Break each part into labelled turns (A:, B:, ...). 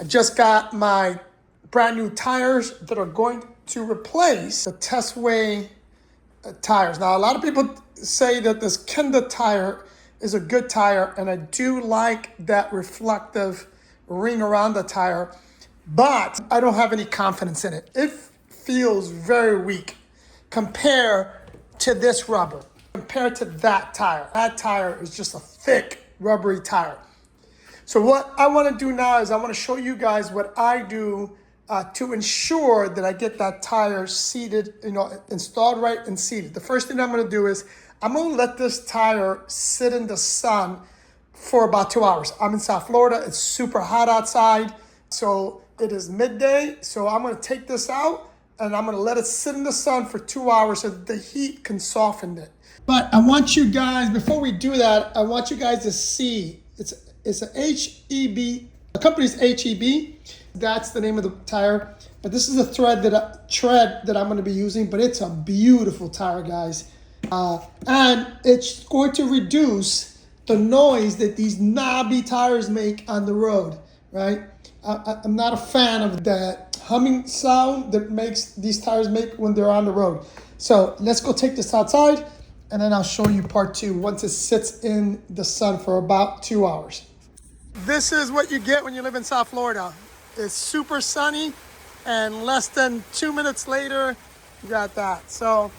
A: just got my brand new tires that are going to replace the Tesway tires. Now, a lot of people say that this Kenda tire is a good tire, and I do like that reflective ring around the tire, but I don't have any confidence in it. It feels very weak compared to this rubber, compared to that tire. That tire is just a thick, rubbery tire. So what I want to do now is I want to show you guys what I do to ensure that I get that tire seated, installed right and seated. The first thing I'm going to do is I'm going to let this tire sit in the sun for about 2 hours. I'm in South Florida. It's super hot outside. So it is midday. So I'm going to take this out and I'm going to let it sit in the sun for 2 hours so that the heat can soften it. But I want you guys, before we do that, I want you guys to see it's a HEB. The company's HEB. That's the name of the tire. But this is the tread that I'm going to be using. But it's a beautiful tire, guys. And it's going to reduce the noise that these knobby tires make on the road, right? I'm not a fan of that humming sound that these tires make when they're on the road. So let's go take this outside, and then I'll show you part two once it sits in the sun for about 2 hours. This is what you get when you live in South Florida. It's super sunny, and less than 2 minutes later, you got that. So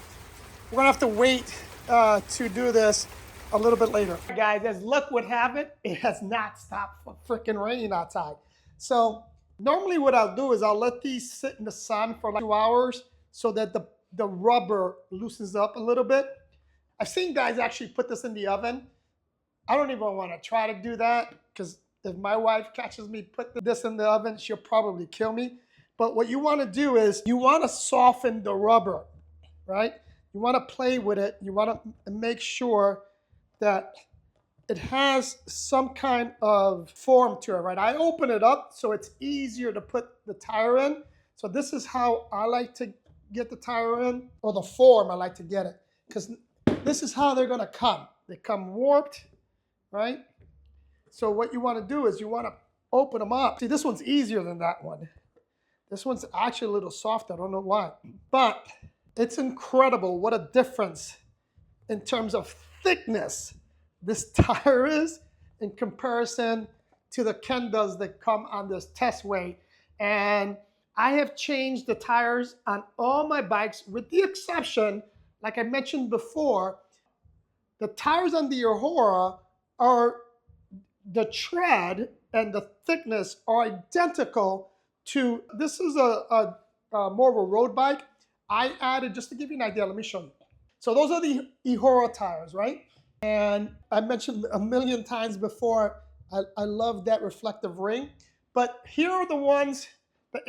A: we're gonna have to wait to do this a little bit later. Guys, as luck would have it, it has not stopped freaking raining outside. So normally what I'll do is I'll let these sit in the sun for like 2 hours so that the rubber loosens up a little bit. I've seen guys actually put this in the oven. I don't even want to try to do that because if my wife catches me put this in the oven, she'll probably kill me. But what you want to do is you want to soften the rubber, right? You want to play with it. You want to make sure that it has some kind of form to it, right? I open it up so it's easier to put the tire in. So this is how I like to get the tire in, or the form I like to get it, because this is how they're going to come. They come warped, right? So what you want to do is you want to open them up. See, this one's easier than that one. This one's actually a little soft. I don't know why, but it's incredible what a difference in terms of thickness this tire is in comparison to the Kendas that come on this Tesway. And I have changed the tires on all my bikes with the exception, like I mentioned before, the tires on the Ahura are, the tread and the thickness are identical to, this is a more of a road bike. I added, just to give you an idea, let me show you. So those are the Ahura tires, right? And I mentioned a million times before, I love that reflective ring. But here are the ones, the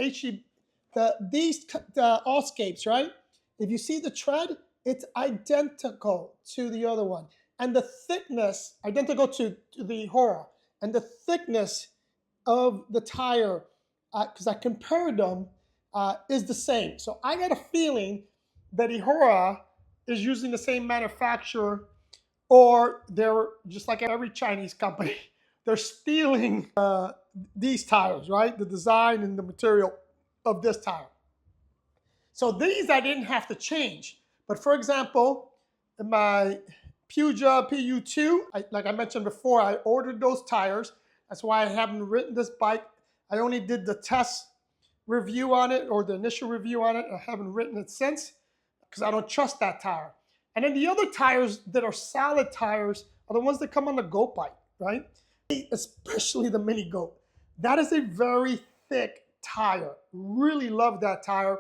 A: Allscapes, right? If you see the tread, it's identical to the other one. And the thickness, identical to the Ahura. And the thickness of the tire, because I compared them, is the same. So I got a feeling that Ahura is using the same manufacturer, or they're just like every Chinese company, they're stealing these tires, right? The design and the material of this tire. So these I didn't have to change. But for example, in my Puja PU2, like I mentioned before, I ordered those tires. That's why I haven't written this bike. I only did the test review on it, or the initial review on it. I haven't written it since because I don't trust that tire. And then the other tires that are solid tires are the ones that come on the goat bike, right? Especially the mini goat. That is a very thick tire. Really love that tire.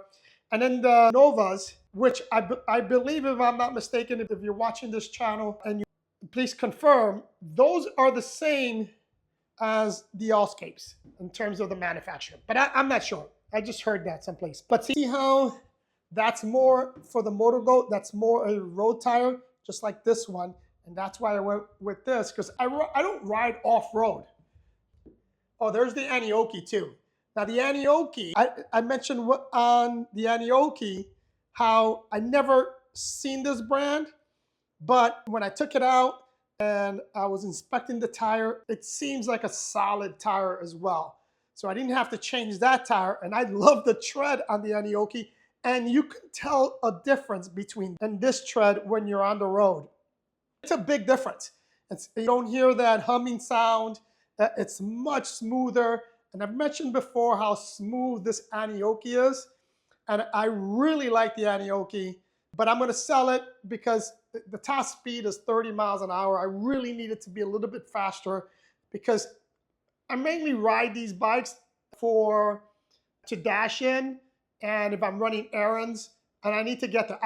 A: And then the Novas, which I believe, if I'm not mistaken, if you're watching this channel and you please confirm, those are the same as the Allscapes in terms of the manufacturer. But I'm not sure. I just heard that someplace. But see how that's more for the motor goat, that's more a road tire, just like this one. And that's why I went with this, because I don't ride off-road. Oh, there's the Anioki too. Now the Anioki, I mentioned on the Anioki how I never seen this brand, but when I took it out and I was inspecting the tire, it seems like a solid tire as well. So I didn't have to change that tire. And I love the tread on the Anioke. And you can tell a difference between and this tread when you're on the road. It's a big difference. You don't hear that humming sound. It's much smoother. And I've mentioned before how smooth this Anioke is. And I really like the Anioke, but I'm going to sell it because the top speed is 30 miles an hour. I really need it to be a little bit faster because I mainly ride these bikes to dash in, and if I'm running errands and I need to get there.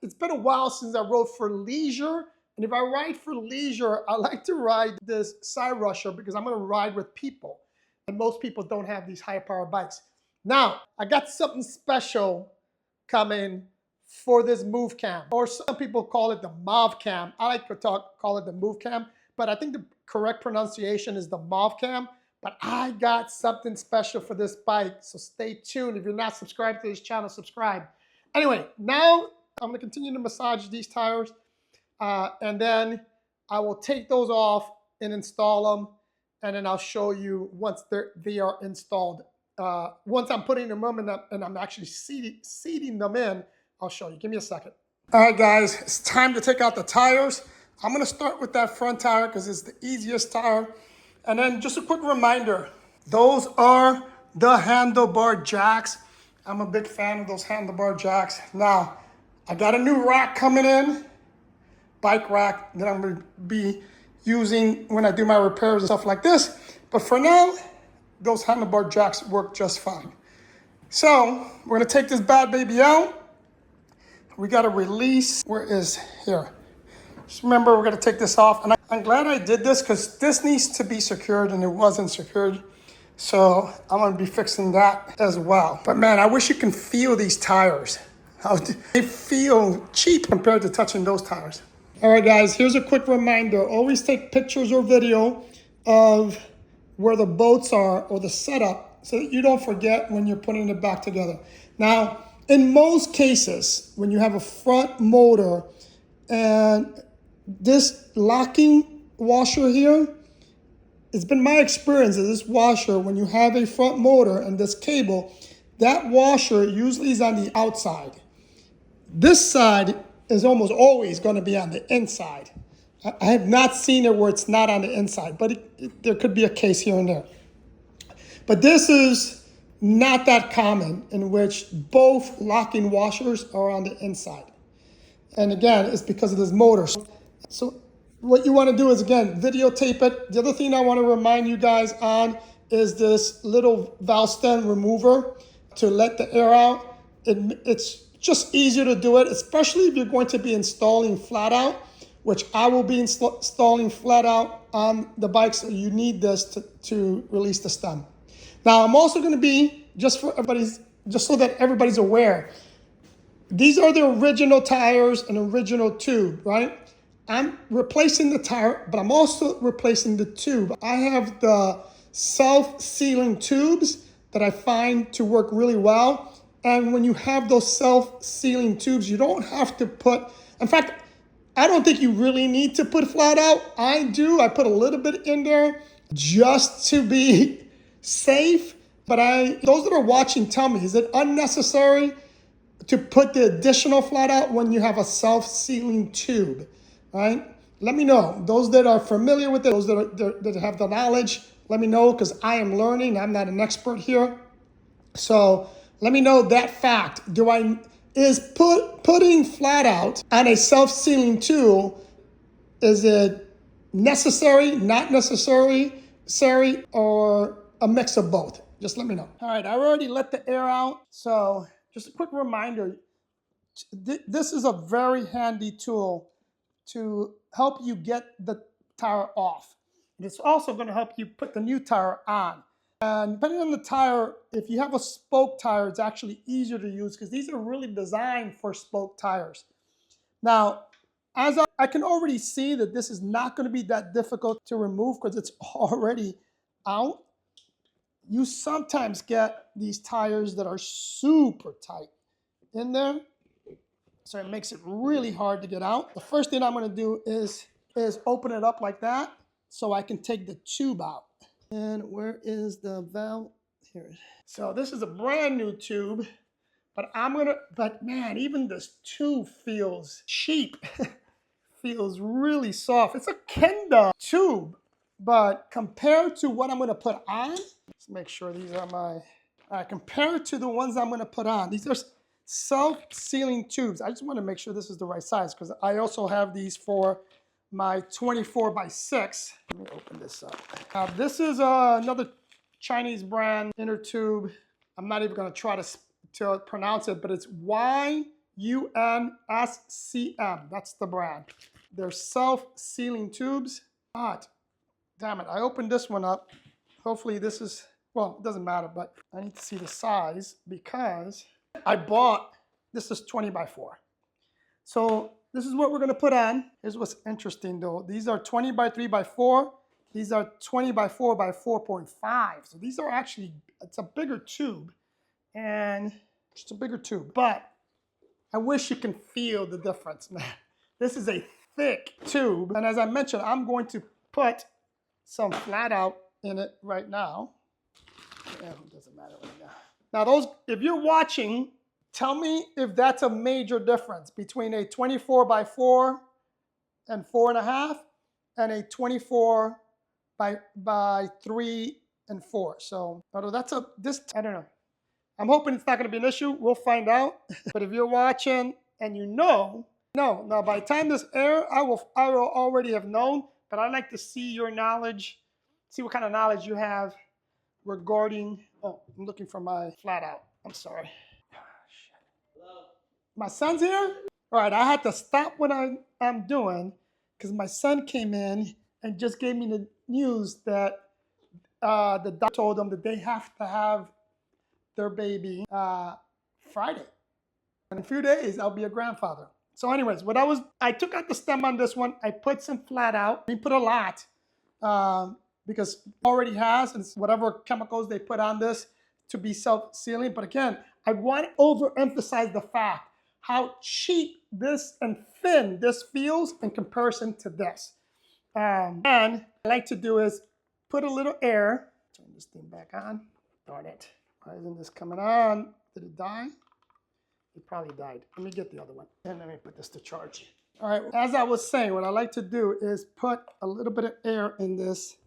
A: It's been a while since I rode for leisure, and if I ride for leisure, I like to ride this side rusher because I'm going to ride with people, and most people don't have these high power bikes. Now, I got something special coming for this move cam, or some people call it the MOV cam. I like to call it the move cam, but I think the correct pronunciation is the MOV cam. But I got something special for this bike, so stay tuned. If you're not subscribed to this channel, subscribe. Anyway, now I'm gonna continue to massage these tires, and then I will take those off and install them, and then I'll show you once they are installed. Once I'm putting them in and I'm actually seating them in, I'll show you. Give me a second. All right, guys, it's time to take out the tires. I'm gonna start with that front tire because it's the easiest tire. And then just a quick reminder, those are the handlebar jacks. I'm a big fan of those handlebar jacks. Now, I got a new rack coming in, bike rack that I'm gonna be using when I do my repairs and stuff like this. But for now, those handlebar jacks work just fine. So we're gonna take this bad baby out. We gotta release, where is, here. Just remember, we're gonna take this off. And I'm glad I did this because this needs to be secured and it wasn't secured. So I'm gonna be fixing that as well. But man, I wish you can feel these tires. How they feel cheap compared to touching those tires. All right, guys, here's a quick reminder. Always take pictures or video of where the bolts are or the setup so that you don't forget when you're putting it back together. Now, in most cases, when you have a front motor and this locking washer here, it's been my experience that this washer, when you have a front motor and this cable, that washer usually is on the outside. This side is almost always going to be on the inside. I have not seen it where it's not on the inside, but there could be a case here and there. But this is not that common in which both locking washers are on the inside. And again, it's because of this motor. So what you want to do is, again, videotape it. The other thing I want to remind you guys on is this little valve stem remover to let the air out. It's just easier to do it, especially if you're going to be installing flat out, which I will be installing flat out on the bike, so you need this to release the stem. Now, I'm also going to be, just so that everybody's aware, these are the original tires and original tube, right? I'm replacing the tire, but I'm also replacing the tube. I have the self-sealing tubes that I find to work really well. And when you have those self-sealing tubes, you don't have to put, in fact, I don't think you really need to put flat out. I do, I put a little bit in there just to be safe. But those that are watching, tell me, is it unnecessary to put the additional flat out when you have a self-sealing tube, right? Let me know. Those that are familiar with it, those that have the knowledge, let me know, because I am learning. I'm not an expert here. So let me know that fact. Is putting flat out on a self-sealing tool, is it necessary, not necessary, or a mix of both? Just let me know. All right, I already let the air out. So just a quick reminder, this is a very handy tool to help you get the tire off. It's also going to help you put the new tire on. And depending on the tire, if you have a spoke tire, it's actually easier to use because these are really designed for spoke tires. Now, as I can already see that this is not going to be that difficult to remove because it's already out. You sometimes get these tires that are super tight in there, so it makes it really hard to get out. The first thing I'm going to do is open it up like that so I can take the tube out. And where is the valve Here. So this is a brand new tube, but but man, even this tube feels cheap. Feels really soft. It's a Kenda tube, but compared to what I'm gonna put on, let's make sure these are my, compared to the ones I'm gonna put on, these are self-sealing tubes. I just wanna make sure this is the right size because I also have these for my 24x6. Let me open this up. Now this is another Chinese brand inner tube. I'm not even gonna try to pronounce it, but it's YUNSCM. That's the brand. They're self-sealing tubes. But damn it, I opened this one up. Hopefully this is, well, it doesn't matter, but I need to see the size because I bought, this is 20x4. So this is what we're gonna put on. Here's what's interesting though. These are 20x3x4. These are 20x4x4.5. So these are actually, it's a bigger tube and it's a bigger tube, but I wish you can feel the difference, man. This is a thick tube. And as I mentioned, I'm going to put some flat out in it right now. Yeah, it doesn't matter right now. Now those, if you're watching, tell me if that's a major difference between a 24x4 and 4.5 and a 24 by 3 and 4. So, although that's I don't know. I'm hoping it's not gonna be an issue. We'll find out. But if you're watching and you know, now by the time this airs, I will already have known, but I'd like to see your knowledge, see what kind of knowledge you have regarding, oh, I'm looking for my flat out. I'm sorry. Hello. My son's here? All right, I had to stop what I'm doing because my son came in and just gave me the news that the doctor told them that they have to have their baby Friday. In a few days, I'll be a grandfather. So anyways, I took out the stem on this one. I put some flat out. We put a lot because it already has, and it's whatever chemicals they put on this to be self-sealing. But again, I want to overemphasize the fact how cheap this and thin this feels in comparison to this. And what I like to do is put a little air. Turn this thing back on. Darn it. Why isn't this coming on? Did it die? It probably died. Let me get the other one. And let me put this to charge. All right, as I was saying, what I like to do is put a little bit of air in this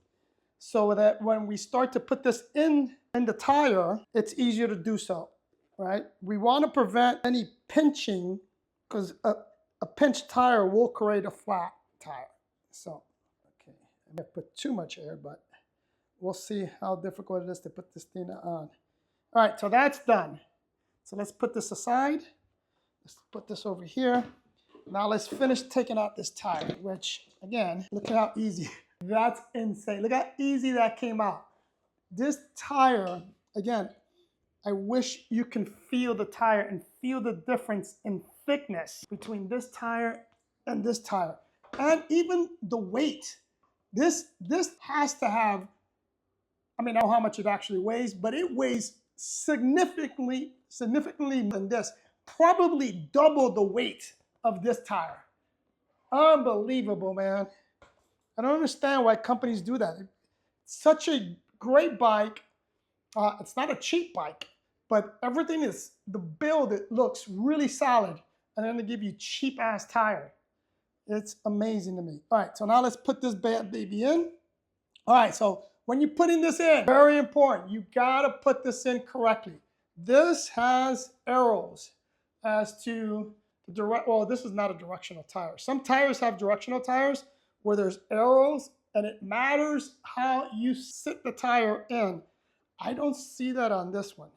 A: so that when we start to put this in the tire, it's easier to do so, right? We want to prevent any pinching because a pinched tire will create a flat tire. So, okay, I may put too much air, but we'll see how difficult it is to put this thing on. All right, so that's done. So let's put this aside. Let's put this over here. Now let's finish taking out this tire, which again, look at how easy. That's insane. Look how easy that came out. This tire, again, I wish you can feel the tire and feel the difference in thickness between this tire and this tire. And even the weight. This has to have, I mean, I don't know how much it actually weighs, but it weighs significantly than this, probably double the weight of this tire. Unbelievable, man. I don't understand why companies do that. It's such a great bike. It's not a cheap bike, but everything is, the build, it looks really solid, and then they give you cheap ass tire. It's amazing to me. All right, so now let's put this bad baby in. All right, so when you're putting this in, very important, you gotta put this in correctly. This has arrows as to the direct, well, this is not a directional tire. Some tires have directional tires where there's arrows and it matters how you sit the tire in. I don't see that on this one.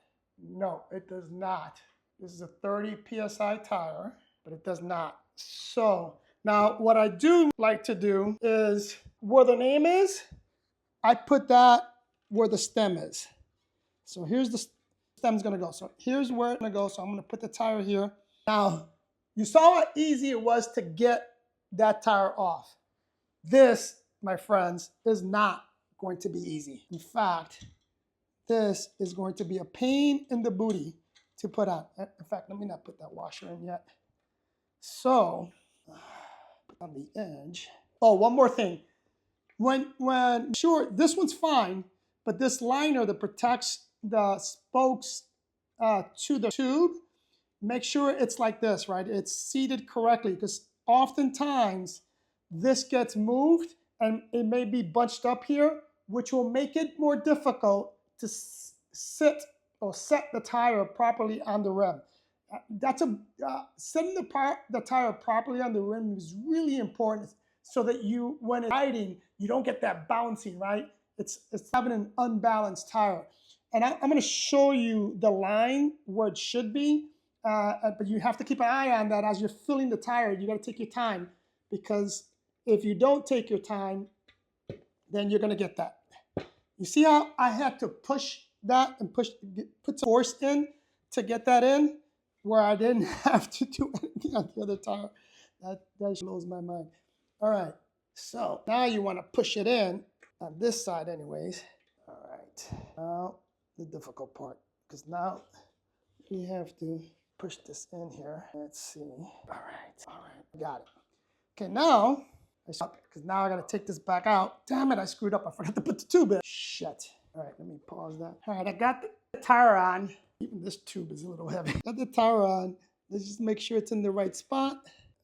A: No, it does not. This is a 30 PSI tire, but it does not. So now what I do like to do is where the name is, I put that where the stem is. So here's the stem's gonna go. So here's where it's gonna go. So I'm gonna put the tire here. Now, you saw how easy it was to get that tire off. This, my friends, is not going to be easy. In fact, this is going to be a pain in the booty to put on. In fact, let me not put that washer in yet. So, on the edge. Oh, one more thing. Sure, this one's fine, but this liner that protects the spokes to the tube, make sure it's like this, right? It's seated correctly, because oftentimes this gets moved and it may be bunched up here, which will make it more difficult to sit or set the tire properly on the rim. Setting the tire properly on the rim is really important, so that you, when it's riding, you don't get that bouncing, right? It's having an unbalanced tire. And I'm going to show you the line where it should be, but you have to keep an eye on that as you're filling the tire. You got to take your time, because if you don't take your time, then you're going to get that. You see how I had to push that and put some force in to get that in, where I didn't have to do anything on the other tire? That blows my mind. All right, so now you want to push it in on this side anyways. All right, now the difficult part, because now we have to push this in here. Let's see. All right, got it. Okay, now, because now I got to take this back out. Damn it, I screwed up. I forgot to put the tube in. Shit. All right, let me pause that. All right, I got the tire on. Even this tube is a little heavy. Got the tire on. Let's just make sure it's in the right spot.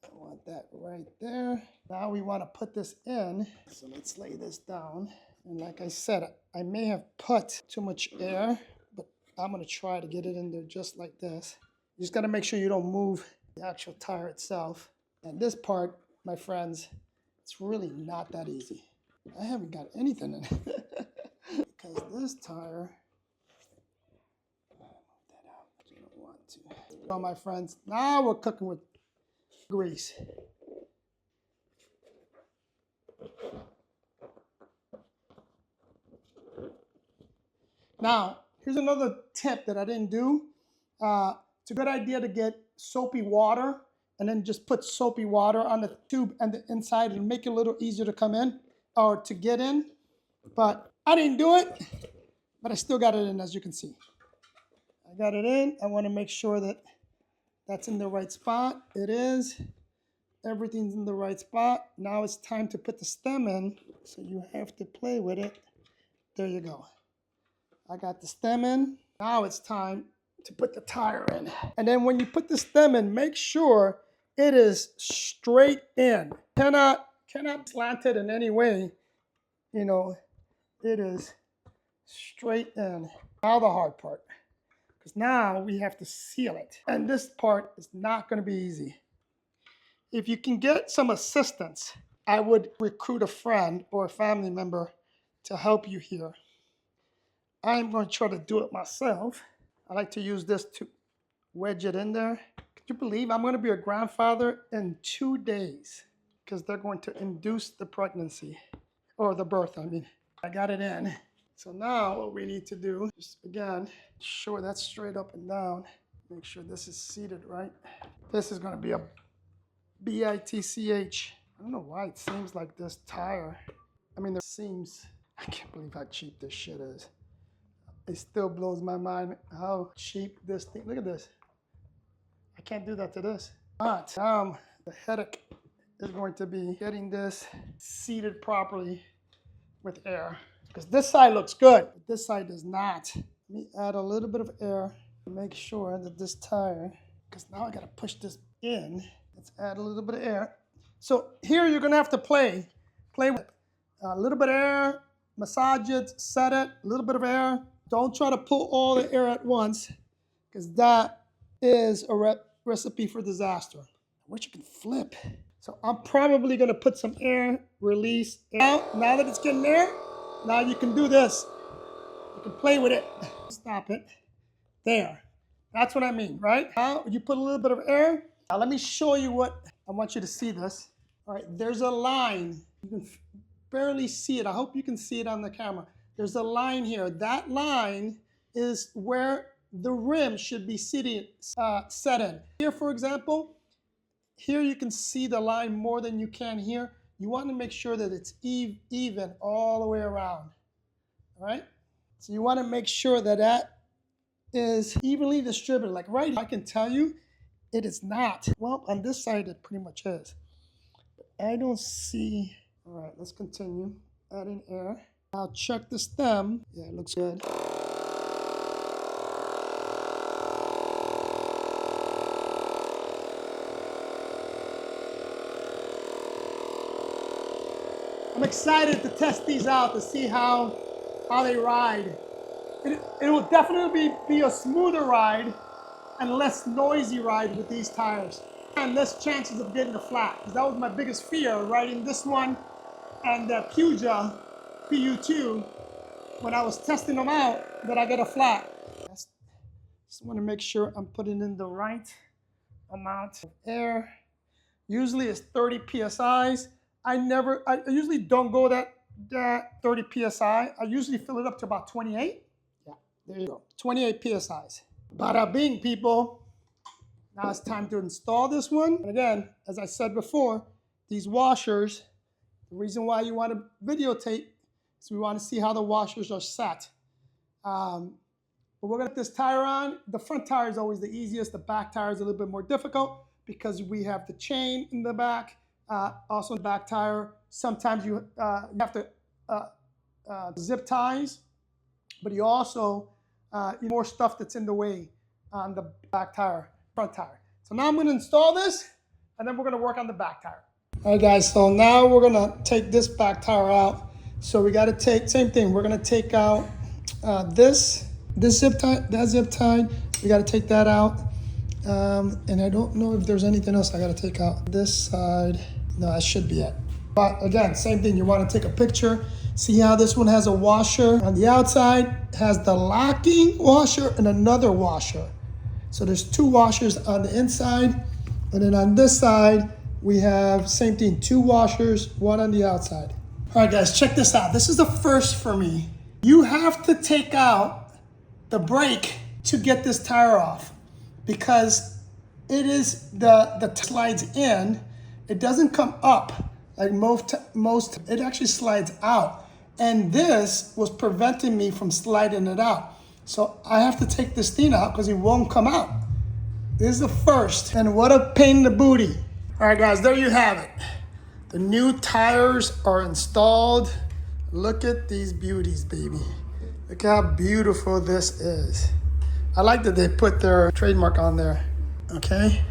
A: I want that right there. Now we want to put this in. So let's lay this down. And like I said, I may have put too much air, but I'm going to try to get it in there just like this. You just got to make sure you don't move the actual tire itself. And this part, my friends, it's really not that easy. I haven't got anything in it. Because this tire, move that out. You don't want to. Well, my friends, now we're cooking with grease. Now, here's another tip that I didn't do. It's a good idea to get soapy water and then just put soapy water on the tube and the inside and make it a little easier to come in or to get in. But I didn't do it, but I still got it in, as you can see. I got it in. I want to make sure that that's in the right spot. It is. Everything's in the right spot. Now it's time to put the stem in, so you have to play with it. There you go. I got the stem in. Now it's time to put the tire in. And then when you put the stem in, make sure it is straight in. Cannot slant it in any way. You know, it is straight in. Now the hard part, because now we have to seal it. And this part is not going to be easy. If you can get some assistance, I would recruit a friend or a family member to help you here. I'm going to try to do it myself. I like to use this to wedge it in there. Could you believe I'm going to be a grandfather in 2 days, because they're going to induce the pregnancy, or the birth, I mean. I got it in. So now what we need to do is, again, sure that's straight up and down. Make sure this is seated right. This is going to be a BITCH. I don't know why it seems like this tire. I mean, I can't believe how cheap this shit is. It still blows my mind how cheap this thing. Look at this. I can't do that to this. But the headache is going to be getting this seated properly with air. Because this side looks good, but this side does not. Let me add a little bit of air to make sure that this tire, because now I got to push this in. Let's add a little bit of air. So here you're going to have to play with it. A little bit of air, massage it, set it, a little bit of air. Don't try to pull all the air at once, because that is a recipe for disaster. I wish you could flip. So I'm probably going to put some air, release out. Now that it's getting air, now you can do this. You can play with it. Stop it. There. That's what I mean, right? Now you put a little bit of air. Now let me show you what, I want you to see this. All right, there's a line. You can barely see it. I hope you can see it on the camera. There's a line here. That line is where the rim should be set in. Here, for example, here you can see the line more than you can here. You want to make sure that it's even all the way around. All right? So you want to make sure that that is evenly distributed. Like right here, I can tell you it is not. Well, on this side, it pretty much is. But I don't see. All right, let's continue. Adding air. Now check the stem. Yeah, it looks good. I'm excited to test these out to see how they ride. It will definitely be a smoother ride and less noisy ride with these tires. And less chances of getting a flat, because that was my biggest fear riding this one and the Puja PU2 when I was testing them out, that I get a flat. Just want to make sure I'm putting in the right amount of air. Usually it's 30 psi's. I usually don't go that 30 psi. I usually fill it up to about 28. Yeah, there you go, 28 psi's. Bada bing, people. Now it's time to install this one. And again, as I said before, these washers, the reason why you want to videotape is we want to see how the washers are set. But we're going to put this tire on. The front tire is always the easiest. The back tire is a little bit more difficult because we have the chain in the back. Also the back tire, sometimes you have to zip ties, but you also more stuff that's in the way on the back tire, front tire. So now I'm going to install this, and then we're going to work on the back tire. All right, guys, so now we're going to take this back tire out. So we got to take, same thing, we're going to take out this zip tie, that zip tie. We got to take that out. And I don't know if there's anything else I got to take out. This side, no, that should be it. But again, same thing, you want to take a picture. See how this one has a washer on the outside, has the locking washer and another washer. So there's two washers on the inside. And then on this side, we have, same thing, two washers, one on the outside. All right, guys, check this out. This is the first for me. You have to take out the brake to get this tire off, because it is the slides in. It doesn't come up like most, it actually slides out. And this was preventing me from sliding it out. So I have to take this thing out because it won't come out. This is the first, and what a pain in the booty. All right, guys, there you have it. The new tires are installed. Look at these beauties, baby. Look how beautiful this is. I like that they put their trademark on there, okay?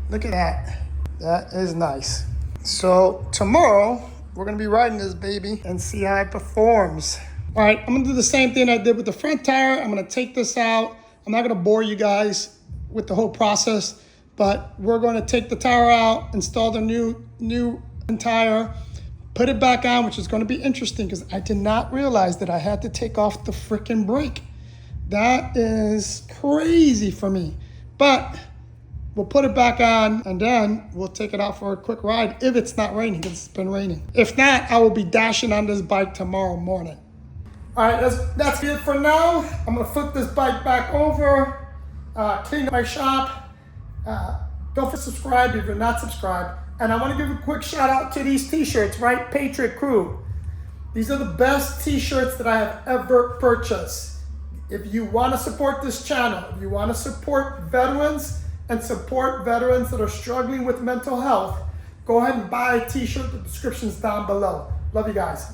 A: Look at that. That is nice. So tomorrow, we're gonna be riding this baby and see how it performs. All right, I'm gonna do the same thing I did with the front tire. I'm gonna take this out. I'm not gonna bore you guys with the whole process, but we're gonna take the tire out, install the new tire, put it back on, which is gonna be interesting because I did not realize that I had to take off the freaking brake. That is crazy for me. But we'll put it back on, and then we'll take it out for a quick ride if it's not raining, because it's been raining. If not, I will be dashing on this bike tomorrow morning. All right, that's it for now. I'm gonna flip this bike back over, clean up my shop. Don't forget to subscribe if you're not subscribed. And I wanna give a quick shout out to these t-shirts, right? Patriot Crew. These are the best t-shirts that I have ever purchased. If you wanna support this channel, if you wanna support veterans and support veterans that are struggling with mental health, go ahead and buy a t-shirt. The description's down below. Love you guys.